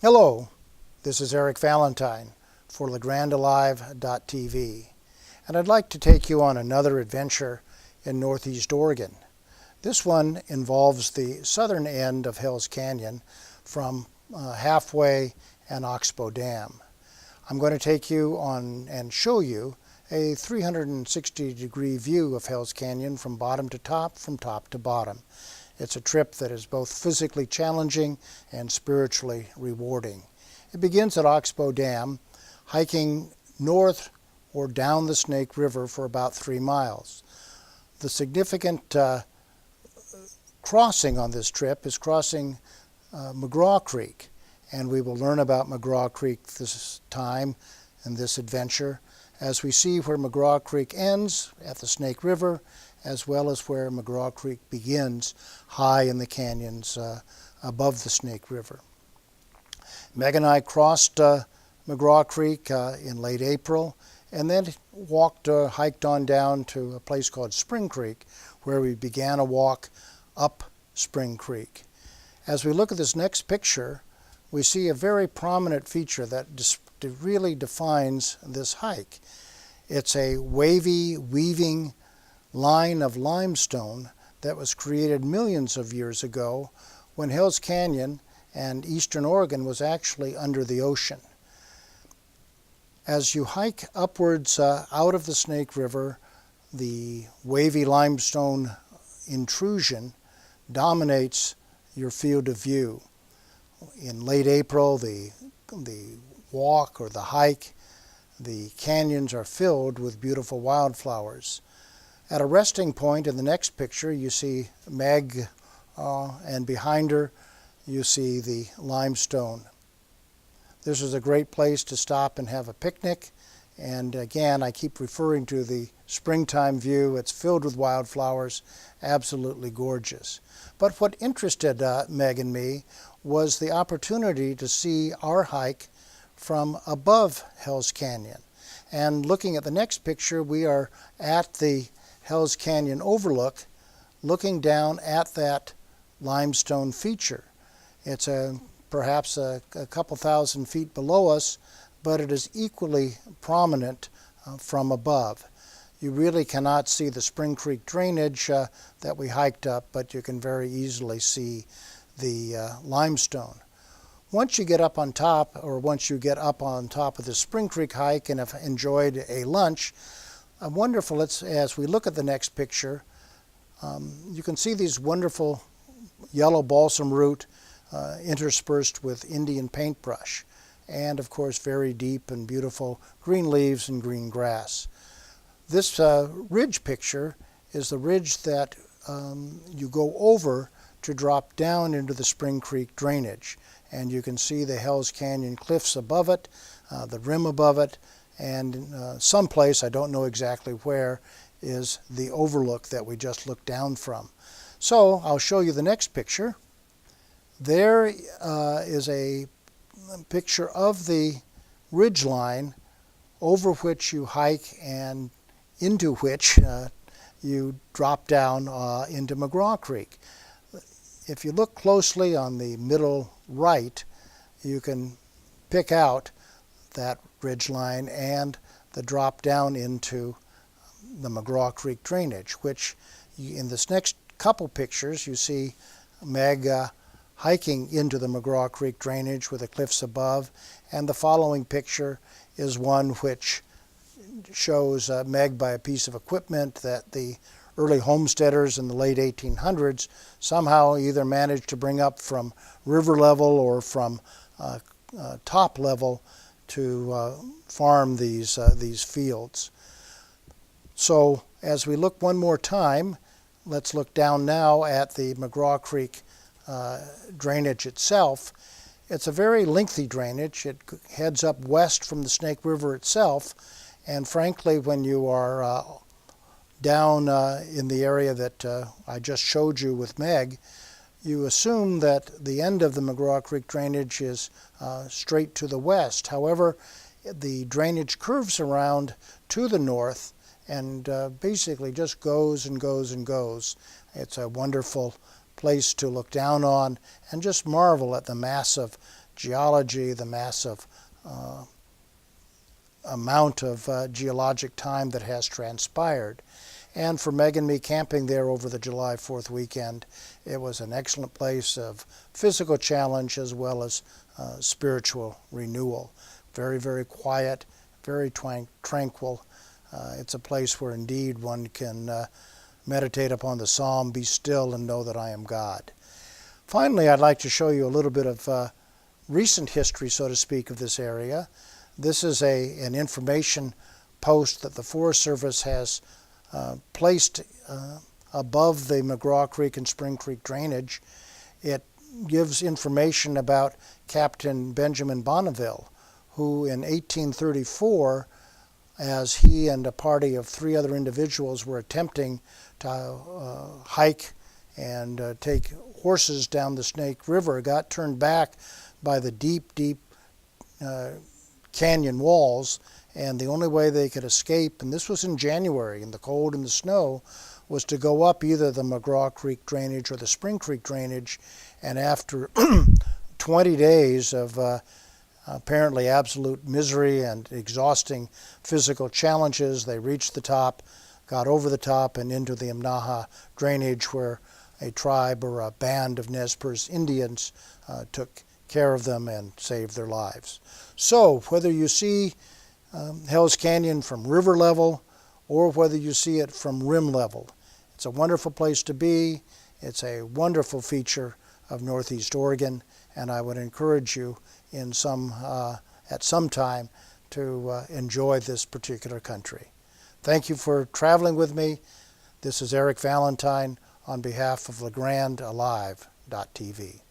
Hello, this is Eric Valentine for LeGrandAlive.tv, and I'd like to take you on another adventure in Northeast Oregon. This one involves the southern end of Hells Canyon from Halfway and Oxbow Dam. I'm going to take you on and show you a 360-degree view of Hells Canyon from bottom to top, from top to bottom. It's a trip that is both physically challenging and spiritually rewarding. It begins at Oxbow Dam, hiking north or down the Snake River for about 3 miles. The significant crossing on this trip is crossing McGraw Creek, and we will learn about McGraw Creek this time in this adventure as we see where McGraw Creek ends at the Snake River, as well as where McGraw Creek begins high in the canyons above the Snake River. Meg and I crossed McGraw Creek in late April and then hiked on down to a place called Spring Creek, where we began a walk up Spring Creek. As we look at this next picture, we see a very prominent feature that really defines this hike. It's a wavy, weaving line of limestone that was created millions of years ago when Hells Canyon and eastern Oregon was actually under the ocean. As you hike upwards out of the Snake River, the wavy limestone intrusion dominates your field of view. In late April, the walk or the hike, the canyons are filled with beautiful wildflowers. At a resting point in the next picture, you see Meg, and behind her you see the limestone. This is a great place to stop and have a picnic, and again, I keep referring to the springtime view. It's filled with wildflowers, absolutely gorgeous. But what interested Meg and me was the opportunity to see our hike from above Hells Canyon. And looking at the next picture, we are at the Hells Canyon overlook, looking down at that limestone feature. It's perhaps a couple thousand feet below us, but it is equally prominent from above. You really cannot see the Spring Creek drainage that we hiked up, but you can very easily see the limestone. Once you get up on top of the Spring Creek hike and have enjoyed a lunch, wonderful, as we look at the next picture, you can see these wonderful yellow balsam root interspersed with Indian paintbrush, and of course very deep and beautiful green leaves and green grass. This ridge picture is the ridge that you go over to drop down into the Spring Creek drainage, and you can see the Hells Canyon cliffs above it, the rim above it, and someplace, I don't know exactly where, is the overlook that we just looked down from. So I'll show you the next picture. There is a picture of the ridge line over which you hike and into which you drop down into McGraw Creek. If you look closely on the middle right, you can pick out that ridge line and the drop down into the McGraw Creek drainage, which in this next couple pictures you see Meg hiking into the McGraw Creek drainage with the cliffs above, and the following picture is one which shows Meg by a piece of equipment that the early homesteaders in the late 1800s somehow either managed to bring up from river level or from top level to farm these fields. So as we look one more time, let's look down now at the McGraw Creek drainage itself. It's a very lengthy drainage. It heads up west from the Snake River itself, and frankly, when you are down in the area that I just showed you with Meg, you assume that the end of the McGraw Creek drainage is straight to the west. However, the drainage curves around to the north and basically just goes and goes and goes. It's a wonderful place to look down on and just marvel at the massive geology, the massive amount of geologic time that has transpired. And for Meg and me camping there over the July 4th weekend, it was an excellent place of physical challenge as well as spiritual renewal. Very, very quiet, very tranquil. It's a place where indeed one can meditate upon the psalm, "Be still and know that I am God." Finally, I'd like to show you a little bit of recent history, so to speak, of this area. This is an information post that the Forest Service has placed above the McGraw Creek and Spring Creek drainage. It gives information about Captain Benjamin Bonneville, who in 1834, as he and a party of 3 other individuals were attempting to hike and take horses down the Snake River, got turned back by the deep, deep canyon walls, and the only way they could escape, and this was in January in the cold and the snow, was to go up either the McGraw Creek drainage or the Spring Creek drainage. And after 20 days of apparently absolute misery and exhausting physical challenges, they reached the top, got over the top and into the Imnaha drainage, where a tribe or a band of Nez Perce Indians took care of them and saved their lives. So whether you see Hell's Canyon from river level or whether you see it from rim level, it's a wonderful place to be. It's a wonderful feature of Northeast Oregon, and I would encourage you at some time to enjoy this particular country. Thank you for traveling with me. This is Eric Valentine on behalf of LeGrandAlive.tv.